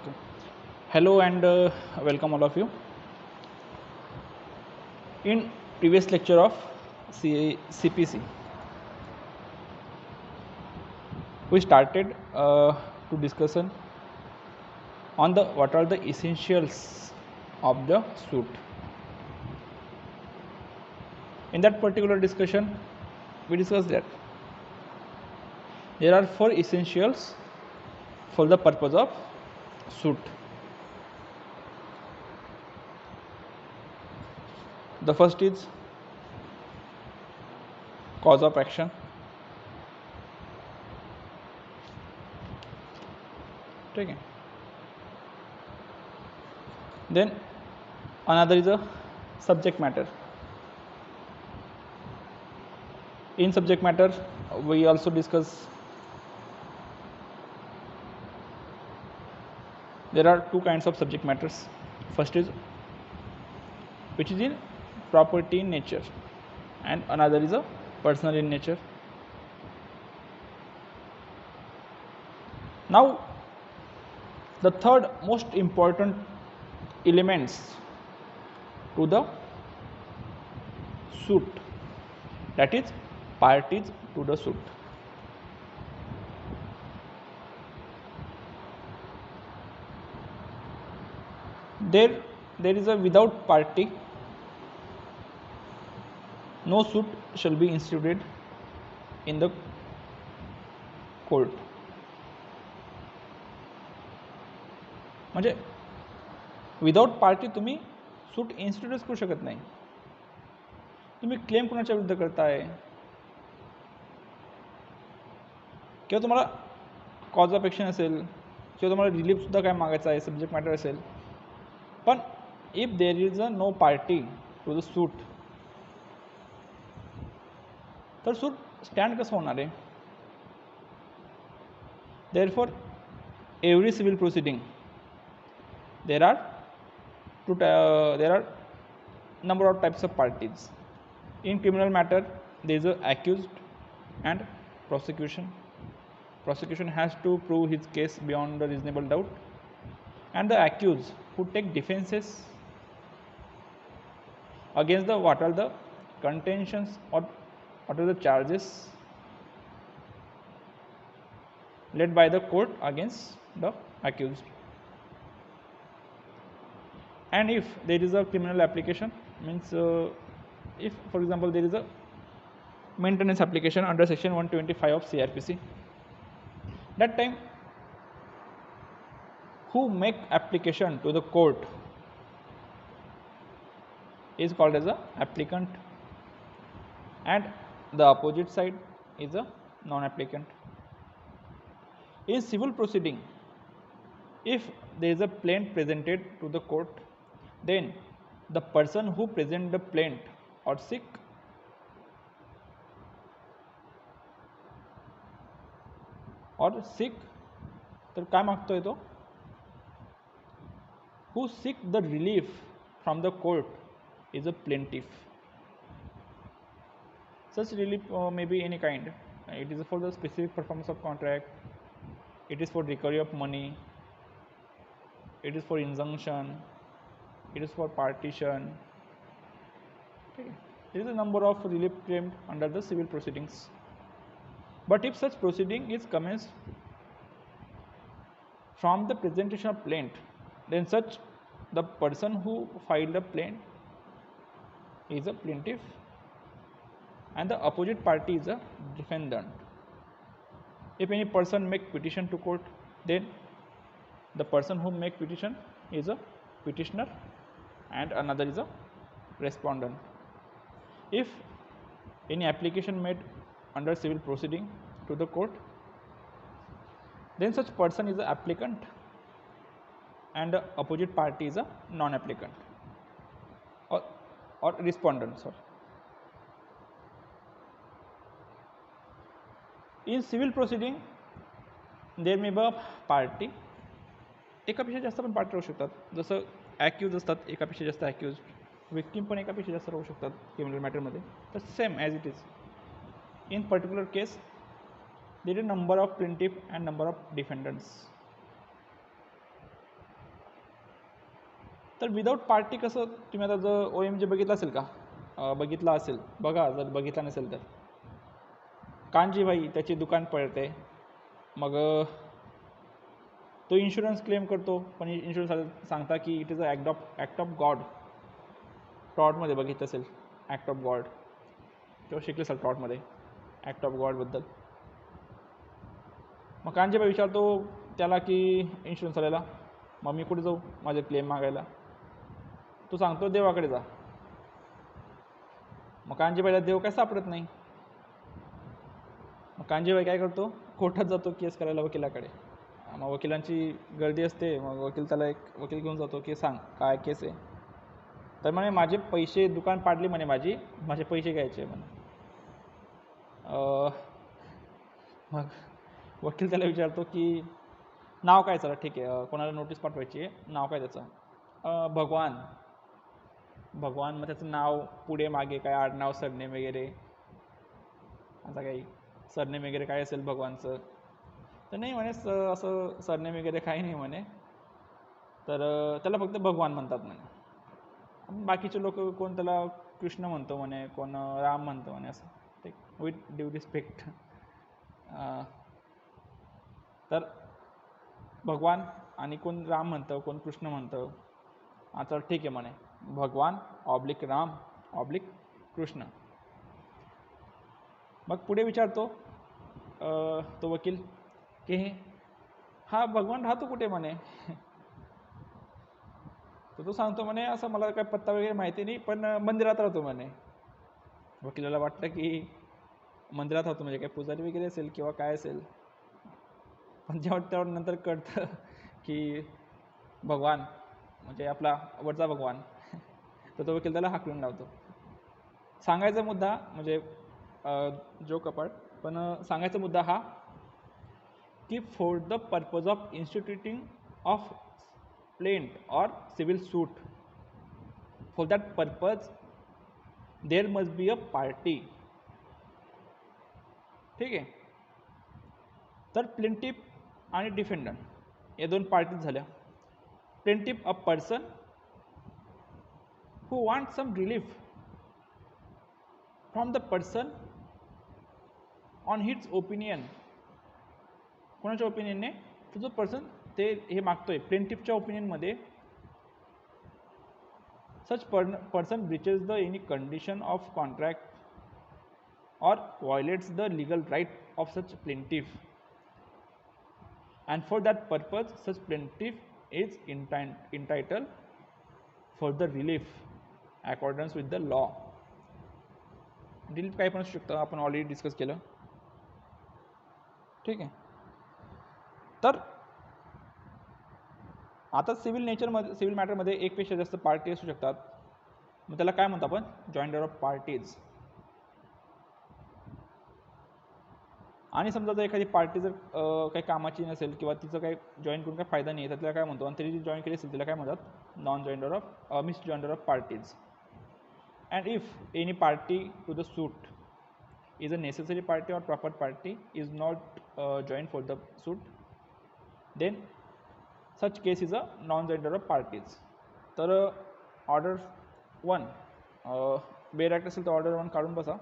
Okay. Hello and welcome all of you. In previous lecture of CPC, we started to discussion on the what are the essentials of the suit. In that particular discussion, we discussed that there are 4 essentials for the purpose of suit. The first is cause of action. Okay. Then another is a subject matter. In subject matter, we also discuss there are 2 kinds of subject matters. First is which is in property in nature, and another is a personal in nature. Now, the third most important elements to the suit, that is parties to the suit. There is a without party, no suit shall be instituted in the court. म्हणजे without party तुम्ही सूट इन्स्टिट्यूटच करू शकत नाही. तुम्ही claim कोणाच्या विरुद्ध करताय किंवा तुम्हाला कॉज ऑफ ॲक्शन असेल किंवा तुम्हाला रिलीफसुद्धा काय मागायचं आहे, सब्जेक्ट मॅटर असेल, पण if there is a no party to the suit, तर सूट स्टँड कसं होणार आहे? Therefore every civil proceeding there are number of types of parties. In criminal matter, there is a accused and prosecution. Prosecution has to prove his case beyond a reasonable doubt, and the accused who take defenses against the what are the contentions or what are the charges led by the court against the accused. And if there is a criminal application, means if for example there is a maintenance application under section 125 of CRPC, that time who make application to the court is called as a applicant, and the opposite side is a non-applicant. In civil proceeding, if there is a plaint presented to the court, then the person who present the plaint or seek तर काय मागतोय तो, who seek the relief from the court is a plaintiff. Such relief may be any kind. It is for the specific performance of contract, it is for recovery of money, it is for injunction, it is for partition. Okay. There is a number of relief claimed under the civil proceedings. But if such proceeding is commenced from the presentation of plaint, then such the person who filed the plaint is a plaintiff and the opposite party is a defendant. If any person make petition to court, then the person who make petition is a petitioner and another is a respondent. If any application made under civil proceeding to the court, then such person is an applicant and the opposite party is a non-applicant or respondent. Sorry. In civil proceeding, there may be a party. एकापेक्षा जास्त पण party राहू शकतात. जसं ॲक्यूज असतात, एकापेक्षा जास्त ॲक्यूज, victim पण एकापेक्षा जास्त राहू शकतात क्रिमिनल मॅटरमध्ये. तर same as it is in particular case there is number of plaintiff and number of defendants. तर विदाऊट पार्टी कसं, तुम्ही आता जर OMG बघितलं असेल का, बघितला असेल बघा, जर बघितला नसेल तर. कांजीभाई त्याची दुकान पडते, मग तो इन्शुरन्स क्लेम करतो, पण इन्शुरन्स सांगता की it is a act of God. टॉटमध्ये बघितलं असेल ॲक्ट ऑफ गॉड, किंवा शिकले असेल टॉटमध्ये ॲक्ट ऑफ गॉडबद्दल. मग कांजीभाई विचारतो त्याला की इन्शुरन्सवाल्याला, मग मी कुठे जाऊ माझे क्लेम मागायला? तो सांगतो देवाकडे जा. मग कांजीबाईला देव काय सापडत नाही. मग कांजीबाई काय करतो, कोर्टात जातो केस करायला वकिलाकडे. मग वकिलांची गर्दी असते, मग त्याला एक वकील घेऊन जातो की सांग काय केस आहे. तर म्हणे माझे पैसे, दुकान पाडली म्हणे माझे पैसे घ्यायचे म्हणे. मग वकील त्याला विचारतो की नाव काय, चला ठीक आहे, कोणाला नोटीस पाठवायची आहे, नाव काय त्याचं? भगवान. मग त्याचं नाव पुढे मागे काय आडनाव सरनेम वगैरे, आता काही सरनेम वगैरे काय असेल भगवानचं? तर नाही म्हणे असं सरनेम वगैरे काही नाही म्हणे, तर त्याला फक्त भगवान म्हणतात म्हणे. बाकीचे लोक कोण त्याला कृष्ण म्हणतो म्हणे, कोण राम म्हणतो म्हणे, असं ठीक, विथ ड्यू रिस्पेक्ट. तर भगवान आणि कोण राम म्हणतं, कोण कृष्ण म्हणतं. आता ठीक आहे म्हणे, भगवान ऑब्लिक राम ऑब्लिक कृष्ण. मग पुढे विचारतो तो वकील की हा भगवान राहतो कुठे म्हणे? तर तो सांगतो म्हणे असं मला काय पत्ता वगैरे माहिती नाही, पण मंदिरात राहतो म्हणे. वकिलाला वाटतं की मंदिरात राहतो म्हणजे काय पुजारी वगैरे असेल किंवा काय असेल. पण जेव्हा त्यावर नंतर कळतं की भगवान म्हणजे आपला वरचा भगवान, तर तो वकील त्याला हाकलून लावतो. सांगायचा मुद्दा म्हणजे जो कपाट, पण सांगायचा मुद्दा हा की for the purpose of instituting of plaint or civil suit, for that purpose there must be a party. ठीक आहे. तर प्लेंटिफ आणि डिफेंडंट या दोन पार्टीज झाल्या. Plaintiff a person who wants some relief from the person on his opinion. कोणाच्या ओपिनियनने? तो जो पर्सन ते हे मागतोय प्लेंटिफच्या ओपिनियनमध्ये, such person breaches the any condition of contract or violates the legal right of such plaintiff, and for that purpose such plaintiff is entitled for the relief accordance with the law. Relief काही पण असू शकतं, आपण already discuss केलं. ठीक आहे. तर आता सिव्हिल मॅटरमध्ये एकपेक्षा जास्त पार्टी असू शकतात. मग त्याला काय म्हणतो आपण? Joinder of parties. आणि समजा जर एखादी पार्टी जर काही कामाची नसेल किंवा तिचं काही जॉईन करून काही फायदा नाही आहे, तर त्याला काय म्हणतो? आणि तरी जी जॉईन केली असेल तिला काय म्हणतात? Non joinder of misjoinder of parties. And if any party to the suit is a necessary party or proper party is not joined for the suit, then such case is a non-joinder of parties. तर order 1 bare act असेल तर order 1 काढून बसा.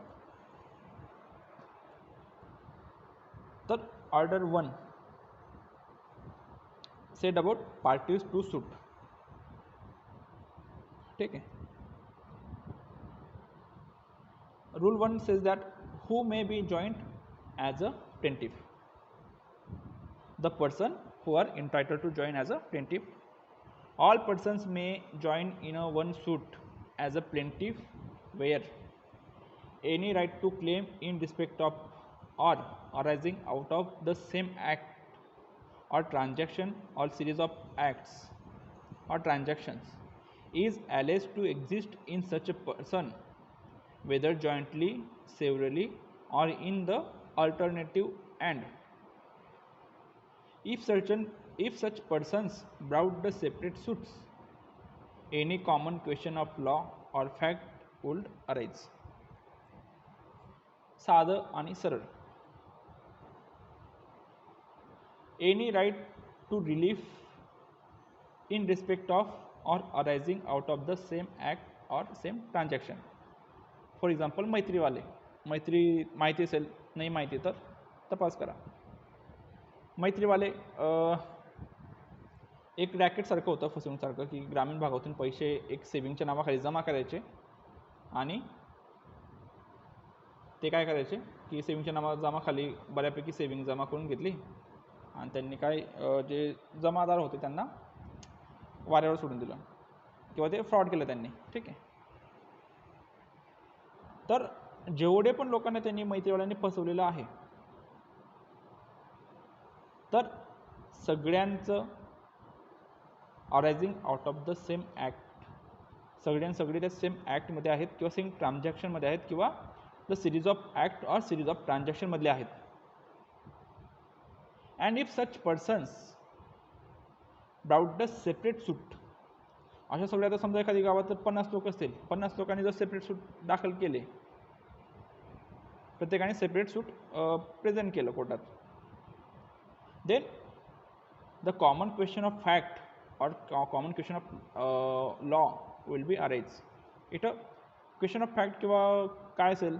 तर order 1 said about parties to suit. ठीक आहे. Rule 1 says that who may be joined as a plaintiff? The person who are entitled to join as a plaintiff. All persons may join in a one suit as a plaintiff where any right to claim in respect of or arising out of the same act or transaction or series of acts or transactions is alleged to exist in such a person, whether jointly, severally, or in the alternative and. If such persons brought the separate suits, any common question of law or fact would arise. साधं आणि सरळ. Any right to relief in respect of or arising out of the same act or same transaction. For example मैत्रीवाले, मैत्री माहिती असेल, नाही माहिती तर तपास करा. मैत्रीवाले एक रॅकेटसारखं होतं, फसवणूकसारखं, की ग्रामीण भागातून पैसे एक सेविंगच्या नावाखाली जमा करायचे आणि ते काय करायचे की सेविंगच्या जमाखाली बऱ्यापैकी सेविंग जमा करून घेतली आणि त्यांनी काय जे जमादार होते त्यांना वाऱ्यावर सोडून दिलं किंवा ते फ्रॉड केलं त्यांनी. ठीक आहे. तर जेवढे पण लोकांना त्यांनी मैत्रीवाल्यांनी फसवलेलं आहे, तर सगळ्यांचं arising out of the same act, सगळे त्या सेम ॲक्टमध्ये आहेत किंवा सेम ट्रान्झॅक्शनमध्ये आहेत किंवा the series of act or series of ट्रान्झॅक्शनमधले आहेत. And if such persons brought the separate suit, अशा सगळ्या, आता समजा एखादी गावात 50 लोक असतील, 50 लोकांनी जर सेपरेट सूट दाखल केले, प्रत्येकाने सेपरेट सूट प्रेझेंट केलं कोर्टात, then the common question of fact or common question of law will be arise. इथं क्वेश्चन ऑफ फॅक्ट किंवा काय असेल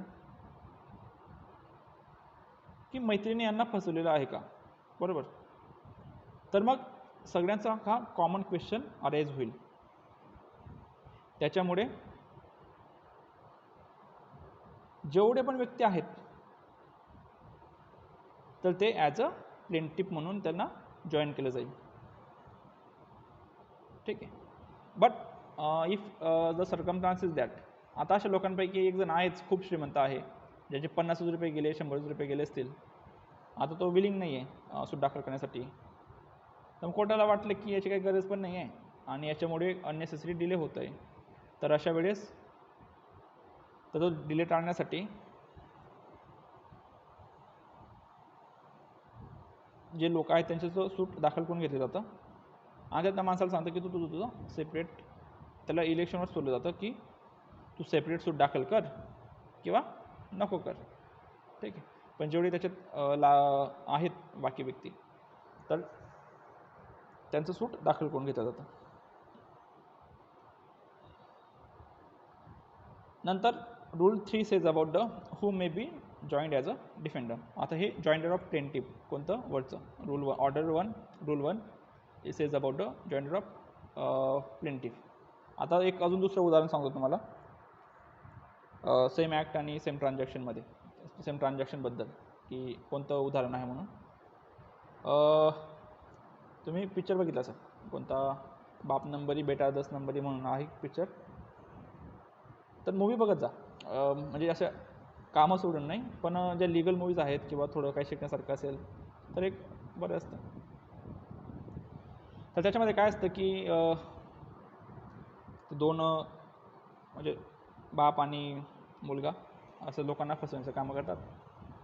की मैत्रिणी यांना फसवलेलं आहे का, बरोबर. तर मग सगळ्यांचा हा कॉमन क्वेश्चन अराईज होईल. त्याच्यामुळे जेवढे पण व्यक्ती आहेत तर ते ॲज अ प्लेंटिफ म्हणून त्यांना जॉईन केलं जाईल. ठीक आहे. But if the circumstances that, आता अशा लोकांपैकी एक जण आहेच, खूप श्रीमंत आहे, ज्याचे 50,000 रुपये गेले, 100,000 रुपये गेले असतील, आता तो विलिंग नाही आहे सूट दाखल करण्यासाठी. तर कोर्टाला वाटलं की याची काही गरज पण नाही आहे आणि याच्यामुळे अननेसेसरी डिले होत आहे. तर अशा वेळेस तर तो डिले टाळण्यासाठी जे लोक आहेत त्यांचं सूट दाखल करून घेतलं जातं आणि त्या माणसाला सांगतं की तुझं सेपरेट, त्याला इलेक्शनवर सोडलं जातं की तू सेपरेट सूट दाखल कर किंवा नको कर. ठीक आहे. पण जेवढे त्याच्यात आहेत बाकी व्यक्ती, तर त्यांचं सूट दाखल करून घेतलं जातं. नंतर rule 3 says about the who may be joined as a defender. आता हे जॉईंडर ऑफ प्लेंटिफ कोणतं वरचं rule order 1 rule 1 it says about the joinder of plaintiff. आता एक अजून दुसरं उदाहरण सांगतो तुम्हाला सेम ॲक्ट आणि सेम ट्रान्झॅक्शनमध्ये, सेम ट्रान्झॅक्शनबद्दल की कोणतं उदाहरण आहे म्हणून. तुम्ही पिक्चर बघितला सर कोणता, बाप नंबरी बेटा 10 नंबरी म्हणून आहे पिक्चर. तर मूवी बघत जा, म्हणजे अशा कामं सोडून नाही, पण ज्या लिगल मूवीज आहेत किंवा थोडं काही शिकण्यासारखं असेल तर एक बरं असतं. तर त्याच्यामध्ये काय असतं की दोन म्हणजे बाप आणि मुलगा असं लोकांना फसवण्याचं कामं करतात.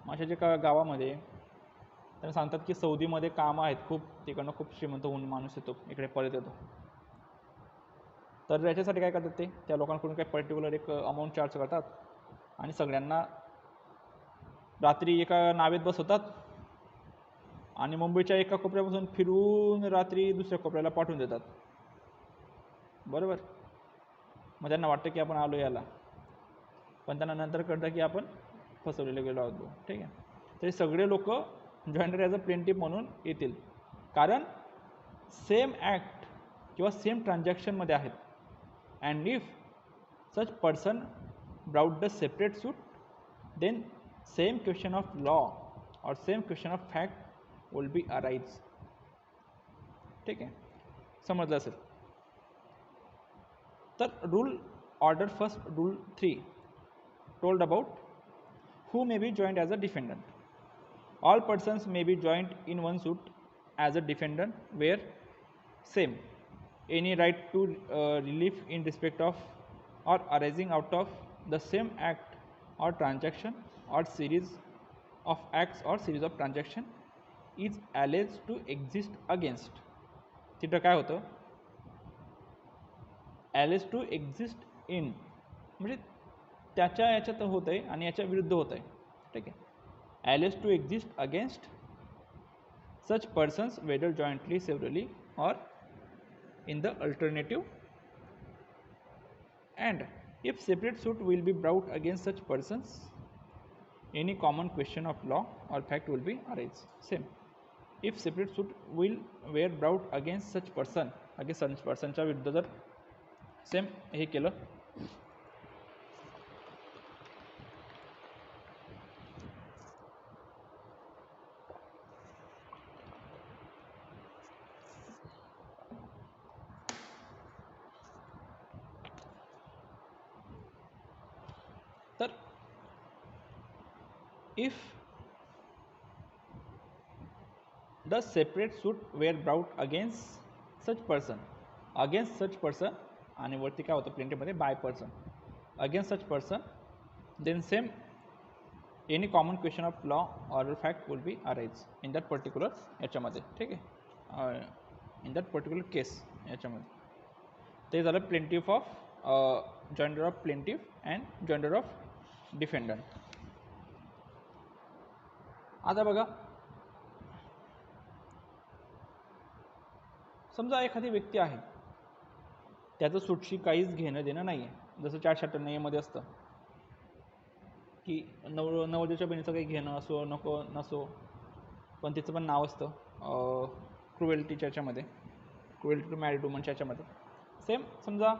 मग अशा जे का गावामध्ये त्यांना सांगतात की सौदीमध्ये कामं आहेत खूप, तिकडनं खूप श्रीमंत होऊन माणूस येतो, इकडे परत येतो. तर याच्यासाठी काय करतात ते, त्या लोकांकडून काही पर्टिक्युलर एक अमाऊंट चार्ज करतात आणि सगळ्यांना रात्री एका नावेत बसवतात आणि मुंबईच्या एका कोपऱ्यापासून फिरून रात्री दुसऱ्या कोपऱ्याला पाठवून देतात, बरोबर. मग त्यांना वाटतं की आपण आलो याला, पण त्यांना नंतर कळतं की आपण फसवलेले गेलो आहोत. ठीक आहे. तर हे सगळे लोक जॉईंडर ॲज अ प्लेंटिफ म्हणून येतील, कारण सेम ॲक्ट किंवा सेम ट्रान्झॅक्शनमध्ये आहेत. And if such person brought the separate suit, then same question of law or same question of fact will be arise. ठीक आहे, समजलं असेल. तर rule order first rule 3 told about who may be joined as a defendant. All persons may be joined in one suit as a defendant where same any right to relief in respect of or arising out of the same act or transaction or series of acts or series of transaction is alleged to exist against. तिथं काय होतं, alleged to exist in म्हणजे त्याच्या याच्यात होत आहे आणि याच्या विरुद्ध होत आहे. ठीक आहे. Allege to exist against such persons whether jointly, severally or in the alternative and if separate suit will be brought against such persons, any common question of law or fact will be arise. Same, if separate suit will were brought against such personच्या विरुद्ध जर same हे केलं, तर if the separate suit were brought against such person आणि वरती काय होतं प्लेंटिफमध्ये by person against such person, then same any common question of law or fact will be arise in that particular याच्यामध्ये. ठीक आहे, इन दॅट पर्टिक्युलर केस याच्यामध्ये ते झालं plaintiff of joinder of plaintiff and joinder of defendant. आता बघा, समजा एखादी व्यक्ती आहे, त्याचं सूटशी काहीच घेणं देणं नाही आहे. जसं 496 मध्ये असतं की नववधूच्या बहिणीचं काही घेणं असो नको नसो, पण तिचं पण नाव असतं क्रुएल्टीच्या याच्यामध्ये, क्रुएल्टी टू मॅरिड वुमनच्या याच्यामध्ये. सेम समजा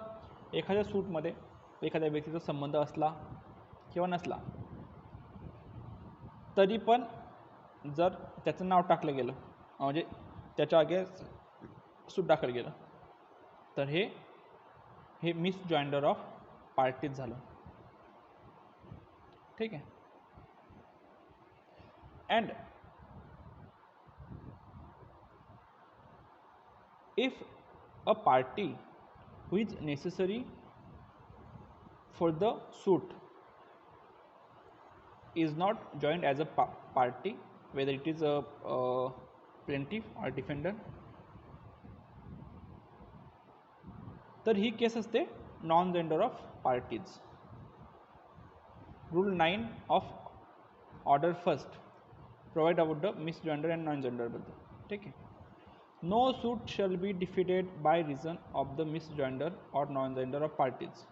एखाद्या सूटमध्ये एखाद्या व्यक्तीचा संबंध असला किंवा नसला, तरी पण जर त्याचं नाव टाकलं गेलं, म्हणजे त्याच्या अगेन्स्ट सूट दाखल गेलं, तर हे मिस जॉइंडर ऑफ पार्टीज झालं. ठीक आहे, and if a party who is necessary for the suit is not joined as a party, whether it is a plaintiff or defendant, तर ही केस असते non joinder of parties. Rule 9 of order first provide about the miss gender and non gender बद्दल. ठीक आहे, no suit shall be defeated by reason of the misgender or non-gender of parties,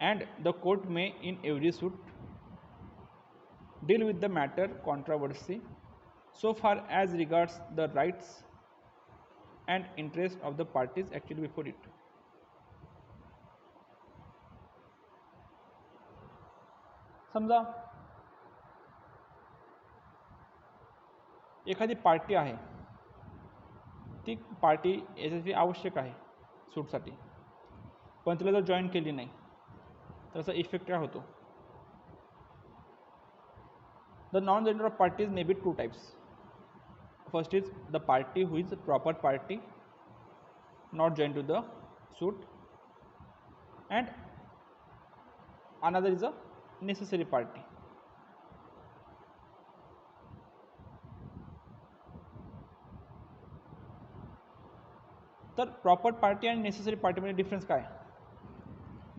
and the court may in every suit deal with the matter controversy so far as regards the rights and interest of the parties actually before it. समजा एखादी party आहे, ती party याच्यासाठी आवश्यक आहे सूटसाठी, पण तिला जर जॉईन केली नाही तर त्याचा इफेक्ट काय होतो. The non joinder of parties may be 2 types. First is the party who is proper party not join to the suit, and another is a necessary party. तर प्रॉपर पार्टी आणि necessary पार्टीमध्ये difference काय?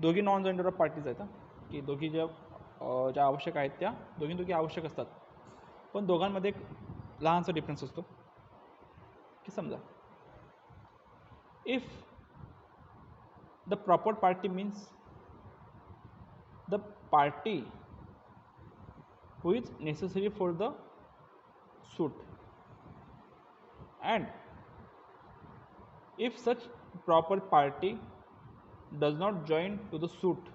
दोघी non joinder of parties आहेत, की दोघी ज्या आवश्यक आहेत त्या दोघी आवश्यक असतात, पण दोघांमध्ये एक लहानसा डिफरन्स असतो की समजा if the proper party means the party who is necessary for the suit, and if such proper party does not join to the suit,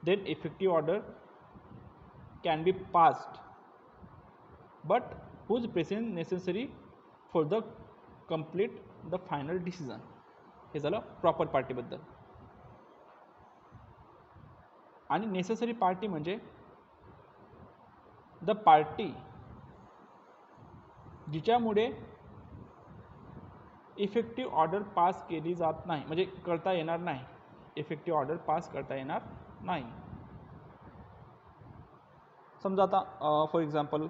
then effective order can be passed, but whose presence necessary for the complete the final decision. हे झालं proper party बद्दल. आणि necessary party म्हणजे the party जिच्यामुळे effective order pass केली जात नाही, म्हणजे करता येणार नाही, इफेक्टिव्ह ऑर्डर पास करता येणार नाही. समजा आता फॉर एक्झाम्पल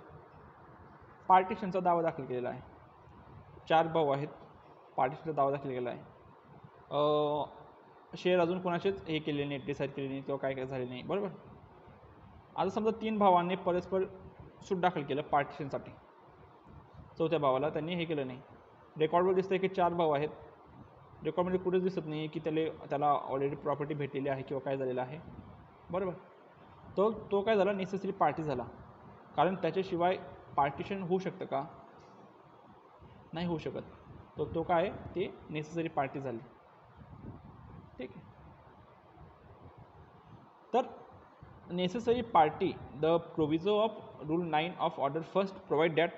पार्टिशनचा दावा दाखल केलेला आहे, 4 भाऊ आहेत, पार्टिशनचा दावा दाखल केलेला आहे, शेअर अजून कोणाचेच हे केले नाही, डिसाईड केले नाही किंवा काय काय झाले नाही, बरोबर. आता समजा 3 भावांनी परस्पर सूट दाखल केलं पार्टिशनसाठी, 4थ्या भावाला त्यांनी हे केलं नाही. रेकॉर्डवर दिसतंय की 4 भाऊ आहेत, रेकॉर्डमध्ये कुठेच दिसत नाही आहे की त्याला ऑलरेडी प्रॉपर्टी भेटलेली आहे किंवा काय झालेलं आहे, बरोबर. तो काय झाला, नेसेसरी पार्टी झाला. कारण त्याच्याशिवाय पार्टिशन होऊ शकतं का? नाही होऊ शकत. तो काय आहे, ते नेसेसरी पार्टी झाली. ठीक आहे. तर necessary party, the proviso of rule 9 of order first provide that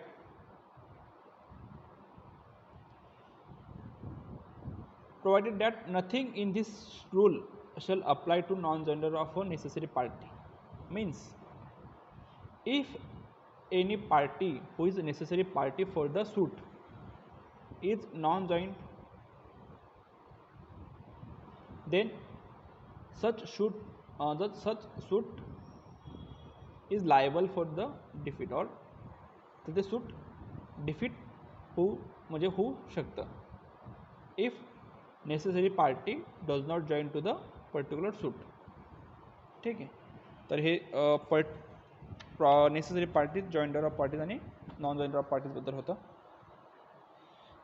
provided that nothing in this rule shall apply to non-joinder of a necessary party. Means, if any party who is a necessary party for the suit is non-joined, then such suit is liable for the defeat, or the suit defeat होऊ शकतं if necessary party does not join to the particular suit. ठीक आहे. तर हे necessary parties, joinder of parties आणि non joinder of पार्टीजबद्दल होतं.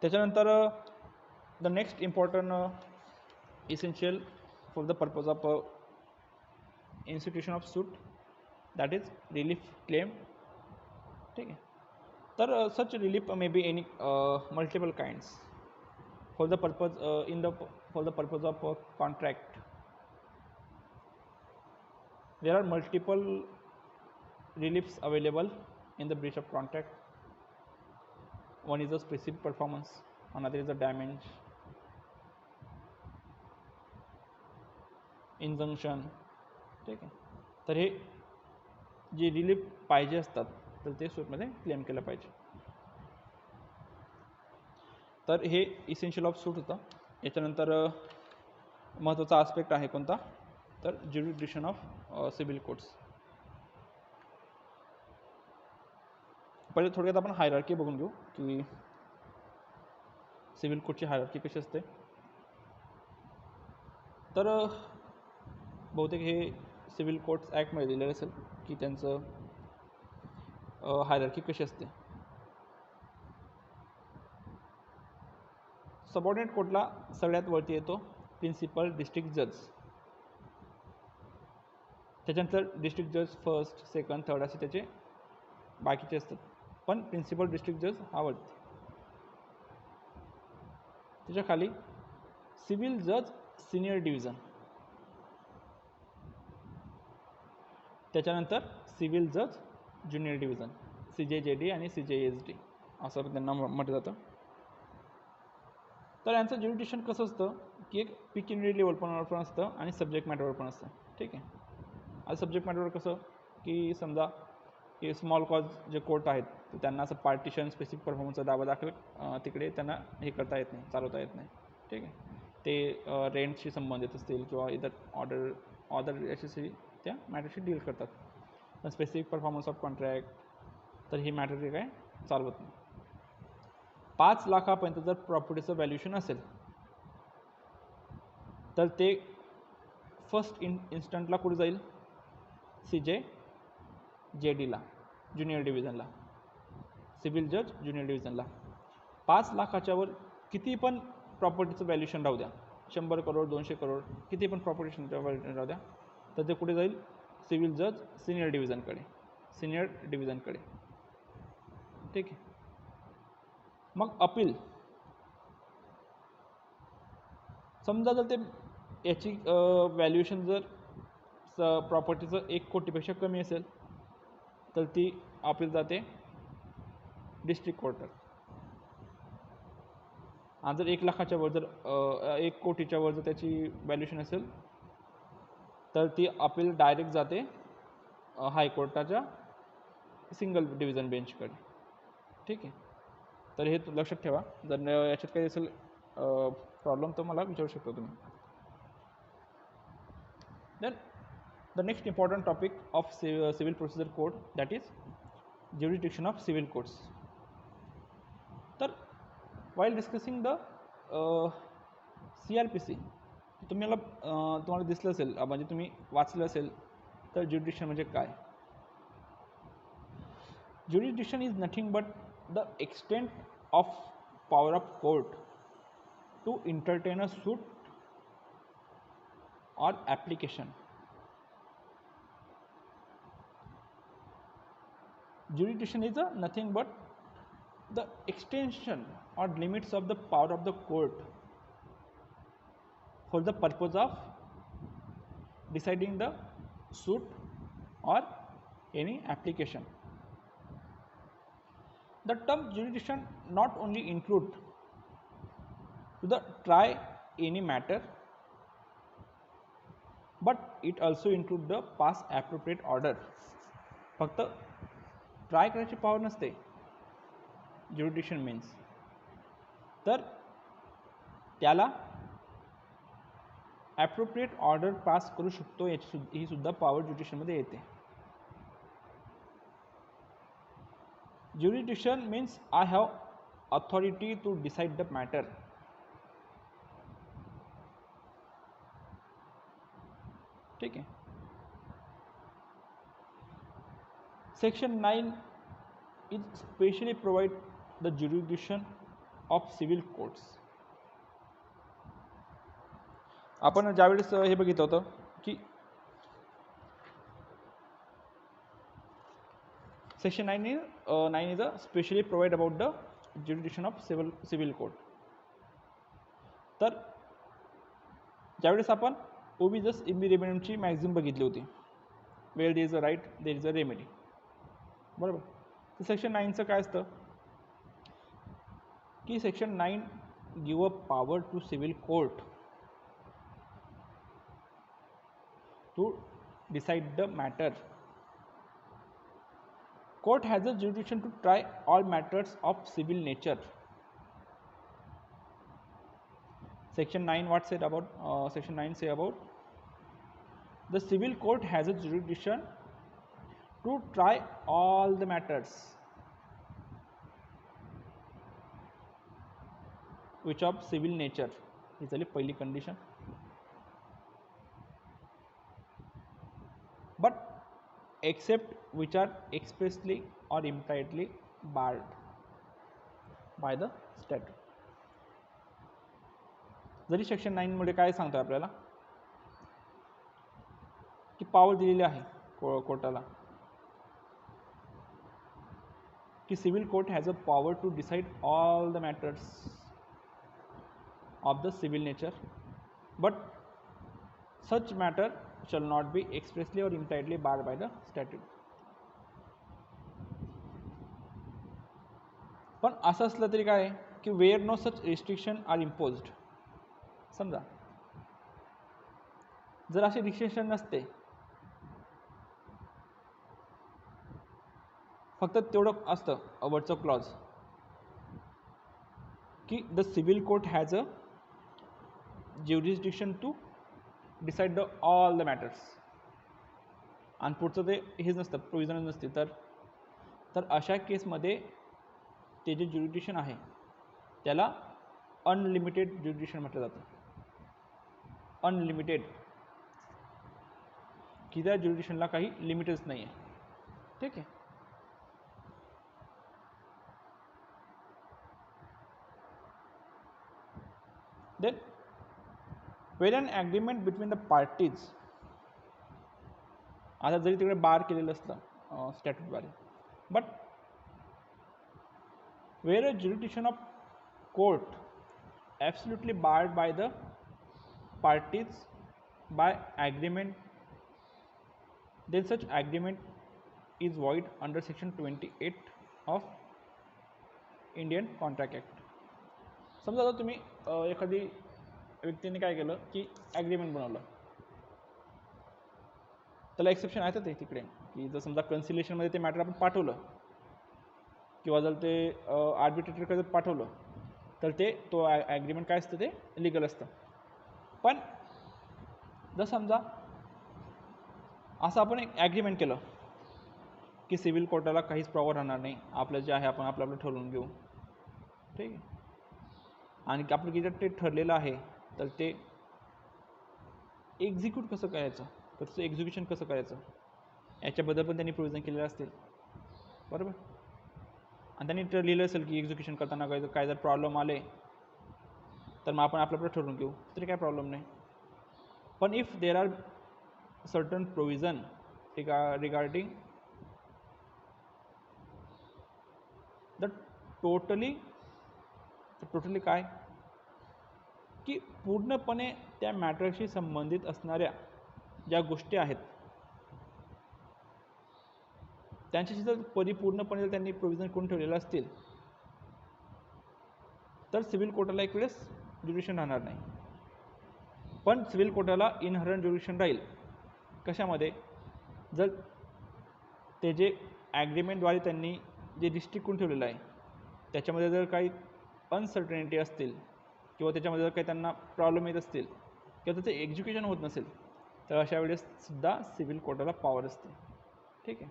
त्याच्यानंतर the next important essential for the purpose of institution of suit, that is relief claim. ठीक आहे. तर such relief may be any multiple kinds for the purpose of a contract. There are multiple reliefs available in the breach of contract. One is a specific performance, another is a damage, injunction. ठीक आहे. तर हे जे relief पाहिजे असतात तर ते सूटमध्ये claim केलं पाहिजे. तर हे इसेन्शियल ऑफ सूट होतं. याच्यानंतर महत्त्वाचा आस्पेक्ट आहे कोणता, तर ज्युरिडिक्शन ऑफ सिव्हिल कोर्ट्स. पहिले थोडक्यात आपण हायरार्की बघून घेऊ की सिव्हिल कोर्टची हायरार्की कशी असते. तर बहुतेक हे सिव्हिल कोर्ट्स ॲक्टमध्ये दिलेलं असेल की त्यांचं हायरार्की कशी असते. सबऑर्डिनेट कोर्टला सगळ्यात वरती येतो प्रिन्सिपल डिस्ट्रिक्ट जज. त्याच्यानंतर डिस्ट्रिक्ट जज फर्स्ट, सेकंड, थर्ड असे त्याचे बाकीचे असतात, पण प्रिन्सिपल डिस्ट्रिक्ट जज हा वरती. त्याच्या खाली सिव्हिल जज सिनियर डिव्हिजन, त्याच्यानंतर सिव्हिल जज ज्युनियर डिव्हिजन, CJJD आणि CJSD असं त्यांना म्हटलं जातं. तर यांचं ज्युरिडिक्शन कसं असतं की एक पिक्युनियरी लेवल पण असतं आणि सब्जेक्ट मॅटरवर पण असतं. ठीक आहे. आता सब्जेक्ट मॅटरवर कसं की समजा की स्मॉल कॉज जे कोर्ट आहेत तर त्यांना असं पार्टिशन, स्पेसिफिक परफॉर्मन्सचा दावा दाखल तिकडे त्यांना हे करता येत नाही, चालवता येत नाही. ठीक आहे. ते रेंटशी संबंधित असतील किंवा इतर ऑर्डर याच्याशी त्या मॅटरशी डील करतात. पण स्पेसिफिक परफॉर्मन्स ऑफ कॉन्ट्रॅक्ट तर ही मॅटर ते काय चालवत नाही. 5 लाखापर्यंत जर प्रॉपर्टीचं व्हॅल्युएशन असेल तर ते फर्स्ट इन्स्टंटला कुठे जाईल, CJJDला, ज्युनियर डिव्हिजनला, सिव्हिल जज ज्युनियर डिव्हिजनला. 5 लाखाच्यावर किती पण प्रॉपर्टीचं व्हॅल्युएशन राहू द्या, 100 करोड 200 करोड किती पण प्रॉपर्टीचं व्हॅल्युएशन राहू द्या, तर ते कुठे जाईल, सिव्हिल जज सिनियर डिव्हिजनकडे. ठीक आहे. मग अपील, समजा जर ते याची व्हॅल्युएशन जर प्रॉपर्टीचं 1 कोटीपेक्षा कमी असेल तर ती अपील जाते डिस्ट्रिक्ट कोर्टात. आणि जर 1 लाखाच्या वर जर 1 कोटीच्या वर जर त्याची व्हॅल्युएशन असेल तर ती अपील डायरेक्ट जाते हायकोर्टाच्या सिंगल डिव्हिजन बेंचकडे. ठीक आहे. तर हे लक्षात ठेवा. जर याच्यात काही असेल प्रॉब्लेम तर मला विचारू शकता तुम्ही. Then the next important topic of civil procedure code, that is jurisdiction of civil courts. तर वाईल डिस्कसिंग द CRPC तुम्हाला दिसलं असेल, म्हणजे तुम्ही वाचलं असेल तर ज्युरिडिक्शन म्हणजे काय. Jurisdiction is nothing but the extent of power of court to entertain a suit or application. Jurisdiction is nothing but the extension or limits of the power of the court for the purpose of deciding the suit or any application. The term jurisdiction not only include to the try any matter, but it also include the pass appropriate order. फक्त try करायची power नसते jurisdiction means, तर त्याला appropriate order pass करू शकतो, याची ही सुद्धा power ज्युरिडिक्शनमध्ये येते. Jurisdiction means I have authority to decide the matter. ठीक आहे. Section 9 is specially provide the jurisdiction of civil courts. आपण ज्यावेळेस हे बघितलं होतं की section 9 is a specially provide about the jurisdiction of civil court. तर ज्यावेळेस आपण ओबी जस्ट इन बी रेमेडीची मॅक्झिम बघितली होती, where there is a right there is a remedy, बरोबर. तर सेक्शन 9चं काय असतं की section 9 give a power to civil court to decide the matter. Court has a jurisdiction to try all matters of civil nature. Section 9 what said about section 9 say about the civil court has a jurisdiction to try all the matters which of civil nature is the पहिली condition. But except which are expressly or impliedly barred by the statute. जरी section 9 मध्ये काय सांगतं आपल्याला की power दिलेली आहे कोर्टाला की civil court has a power to decide all the matters of the civil nature, but such matter shall not be expressly or impliedly barred by the statute. पण असं असलं तरी काय की where no such restriction are imposed. समजा जर असे restriction नसते, फक्त तेवढं असतं अवरचं क्लॉज की the civil court has a jurisdiction to decide the all the matters, आणि पुढचं ते हेच नसतं, प्रोव्हिजनच नसते, तर अशा केसमध्ये ते जे ज्युरिडिक्शन आहे त्याला अनलिमिटेड ज्युरिडिक्शन म्हटलं जातं. अनलिमिटेड की त्या ज्युरिडिक्शनला काही लिमिटच नाही आहे. ठीक आहे. Then when an agreement between the parties, आता जरी तिकडे बार केलेलं असलं स्टॅट्यूटद्वारे, but where a jurisdiction of court absolutely barred by the parties by agreement, then such agreement is void under section 28 of Indian Contract Act. समजा आता तुम्ही एखादी व्यक्तीने काय केलं की ॲग्रीमेंट बनवलं, त्याला एक्सेप्शन आहे ते तिकडे की जर समजा कन्सिलेशनमध्ये ते मॅटर आपण पाठवलं किंवा जर ते आर्बिट्रेटरकडे पाठवलं तर ते तो ॲग्रीमेंट काय असतं ते लिगल असतं. पण जर समजा असं आपण एक ॲग्रीमेंट केलं की सिव्हिल कोर्टाला काहीच पॉवर राहणार नाही, आपलं जे आहे आपण आपलं ठरवून घेऊ, ठीक आहे, आणि आपलं की जर ते ठरलेलं आहे तर ते एक्झिक्यूट कसं करायचं, त्याचं एक्झिक्युशन कसं करायचं याच्याबद्दल पण त्यांनी प्रोव्हिजन केलेलं असतील, बरोबर. आणि त्यांनी लिहिलं असेल की एक्झिक्युशन करताना काय जर प्रॉब्लेम आले तर मग आपण आपल्याकडे ठरवून घेऊ, तरी काय प्रॉब्लेम नाही. पण if there are certain provision regarding the totally काय की पूर्णपणे त्या मॅटरशी संबंधित असणाऱ्या ज्या गोष्टी आहेत त्यांच्याशी जर परिपूर्णपणे जर त्यांनी प्रोव्हिजन करून ठेवलेलं असतील तर सिव्हिल कोर्टाला एक वेळेस ज्युडिक्शन राहणार नाही. पण सिव्हिल कोर्टाला इनहरंट ज्युडिक्शन राहील कशामध्ये, जर ते जे ॲग्रीमेंटद्वारे त्यांनी जे रिस्ट्रिक्ट करून ठेवलेलं आहे त्याच्यामध्ये जर काही अनसर्टनिटी असतील किंवा त्याच्यामध्ये जर काही त्यांना प्रॉब्लेम येत असतील किंवा त्याचं एक्झिक्युशन होत नसेल तर अशा वेळेस सुद्धा सिव्हिल कोर्टाला पॉवर असते. ठीक आहे.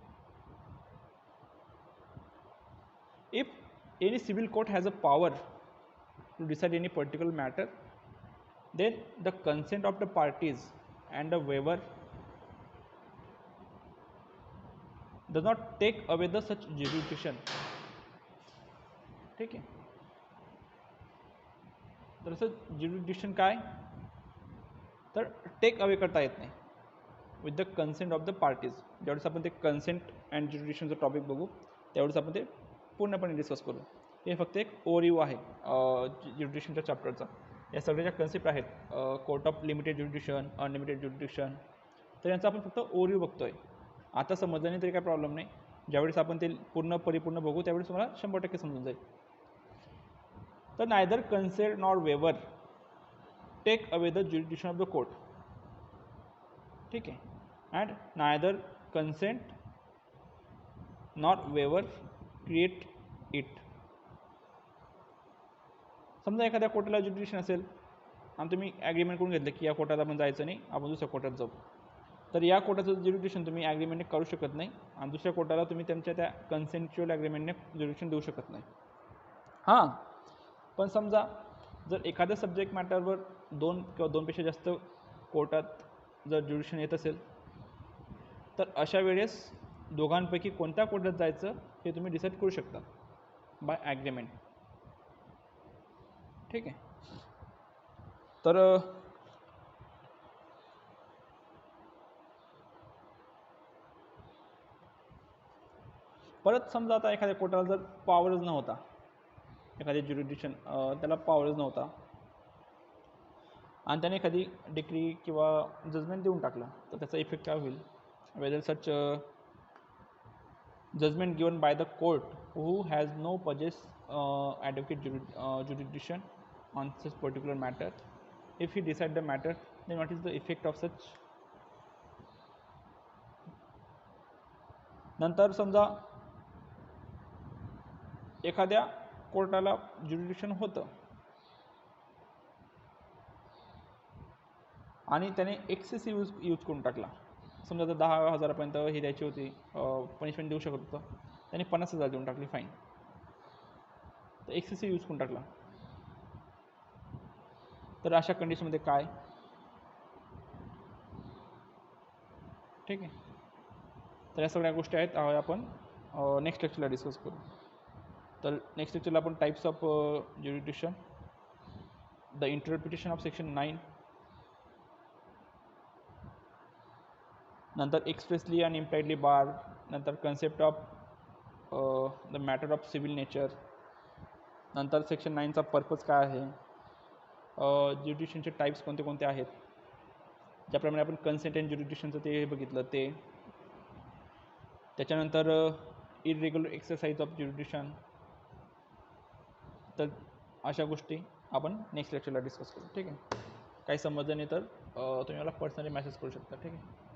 If any civil court has a power to decide any particular matter, then the consent of the parties and the waiver does not take away the such jurisdiction. ठीक आहे. तर असं ज्युरिडिक्शन काय तर टेक अवे करता येत नाही with the consent of the parties. ज्यावेळेस आपण ते कन्सेंट अँड ज्युरिडिक्शनचं टॉपिक बघू त्यावेळेस आपण ते पूर्णपणे डिस्कस करू. हे फक्त एक ओव्हरव्ह्यू आहे ज्युरिडिक्शनच्या चॅप्टरचा. या सगळ्या ज्या कन्सेप्ट आहेत court of limited jurisdiction, unlimited jurisdiction, तर यांचा आपण फक्त ओव्हरव्ह्यू बघतो आहे. आता समजलं नाही तरी काय प्रॉब्लेम नाही. ज्यावेळेस आपण ते परिपूर्ण बघू त्यावेळेस तुम्हाला 100% समजून जाईल. तर neither consent nor waiver take away the jurisdiction of the court. ठीक आहे. And neither consent nor waiver create it. समजा एखाद्या कोर्टाला ज्युरिडिक्शन असेल आणि तुम्ही ॲग्रीमेंट करून घेतलं की या कोर्टात आपण जायचं नाही, आपण दुसऱ्या कोर्टात जाऊ, तर या कोर्टाचं ज्युरिडिक्शन तुम्ही ॲग्रीमेंटने करू शकत नाही आणि दुसऱ्या कोर्टाला तुम्ही त्यांच्या त्या कन्सेंच्युअल ॲग्रीमेंटने ज्युरिडिक्शन देऊ शकत नाही. हां, पण समजा जर एखाद्या सब्जेक्ट मॅटरवर 2 किंवा 2पेक्षा जास्त कोर्टात जर ज्युरिडिक्शन येत असेल तर अशा वेळेस दोघांपैकी कोणत्या कोर्टात जायचं हे तुम्ही डिसाईड करू शकता बाय ॲग्रीमेंट. ठीक आहे. तर परत समजा आता एखाद्या कोर्टाला जर पॉवरच नव्हता, एखादी ज्युरिडिक्शन त्याला पॉवरच नव्हता आणि त्याने एखादी डिक्री किंवा जजमेंट देऊन टाकला तर त्याचा इफेक्ट काय होईल. Whether such judgment given by the court who has no possess advocate jurisdiction on such particular matter, if he decide the matter, then what is the effect of such. नंतर समजा एखाद्या कोर्टाला ज्युरिडिक्शन होतं आणि त्याने excessive use करून टाकला. समजा जर 10,000पर्यंत ही द्यायची होती पनिशमेंट देऊ शकत होतं, त्याने 50,000 देऊन टाकली फाईन. तर एक्सेसिव्ह यूज करून टाकला. तर अशा कंडिशनमध्ये काय. ठीक आहे. तर या सगळ्या गोष्टी आहेत आपण नेक्स्ट लेक्चरला डिस्कस करू. तर नेक्स्ट लेक्चरला आपण types of jurisdiction, the interpretation of section 9, नंतर एक्सप्रेसली आणि इम्प्लाइडली बार, नंतर concept of the matter of civil nature, नंतर सेक्शन 9चा पर्पज काय आहे, ज्युरिडिक्शनचे टाईप्स कोणते कोणते आहेत, ज्याप्रमाणे आपण कन्सेंट अँड ज्युरिडिक्शनचं ते बघितलं ते, त्याच्यानंतर इरेग्युलर एक्सरसाइज ऑफ ज्युरिडिक्शन. तर अशा गोष्टी आपण नेक्स्ट लेक्चरला डिस्कस करू. ठीक आहे. काही समजलं नाही तर तुम्ही मला पर्सनली मेसेज करू शकता. ठीक आहे.